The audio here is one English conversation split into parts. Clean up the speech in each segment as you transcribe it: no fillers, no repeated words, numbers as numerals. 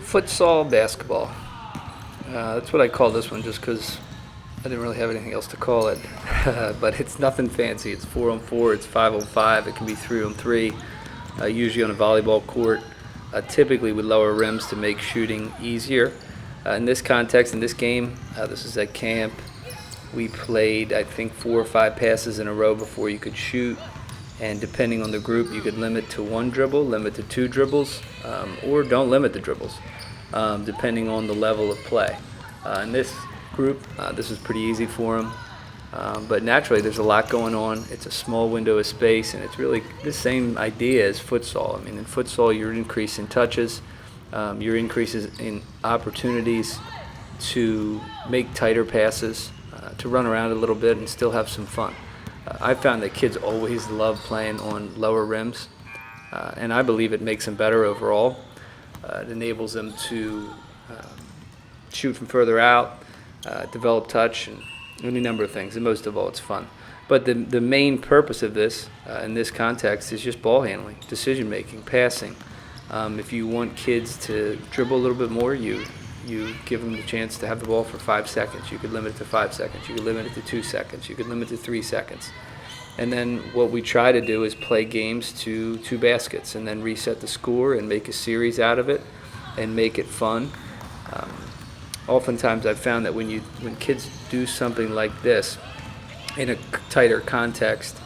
Futsal basketball. That's what I call this one just because I didn't really have anything else to call it. But it's nothing fancy. It's 4-on-4, it's 5-on-5, it can be 3-on-3, usually on a volleyball court, typically with lower rims to make shooting easier. In this context, in this game, this is at camp, we played, I think, 4 or 5 passes in a row before you could shoot. And depending on the group, you could limit to 1 dribble, limit to 2 dribbles, or don't limit the dribbles, depending on the level of play. In this group, this is pretty easy for them. But naturally, there's a lot going on. It's a small window of space, and it's really the same idea as futsal. I mean, in futsal, you're increasing touches, you're increases in opportunities to make tighter passes, to run around a little bit and still have some fun. I found that kids always love playing on lower rims, and I believe it makes them better overall. It enables them to shoot from further out, develop touch, and any number of things, and most of all, it's fun. But the main purpose of this, in this context, is just ball handling, decision making, passing. If you want kids to dribble a little bit more, you give them the chance to have the ball for 5 seconds. You could limit it to 5 seconds. You could limit it to 2 seconds. You could limit it to 3 seconds. And then what we try to do is play games to 2 baskets and then reset the score and make a series out of it and make it fun. Oftentimes I've found that when kids do something like this in a tighter context,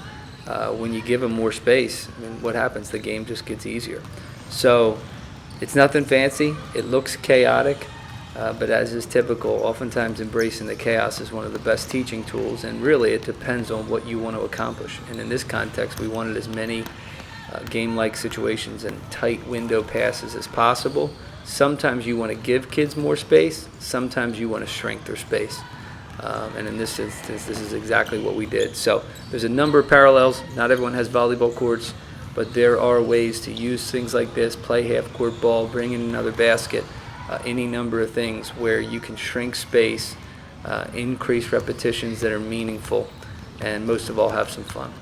when you give them more space, I mean, what happens? The game just gets easier. So it's nothing fancy. It looks chaotic. But as is typical, oftentimes embracing the chaos is one of the best teaching tools, and really it depends on what you want to accomplish. And in this context, we wanted as many game-like situations and tight window passes as possible. Sometimes you want to give kids more space, sometimes you want to shrink their space. And in this instance, this is exactly what we did. So there's a number of parallels. Not everyone has volleyball courts, but there are ways to use things like this, play half-court ball, bring in another basket, any number of things where you can shrink space, increase repetitions that are meaningful, and most of all have some fun.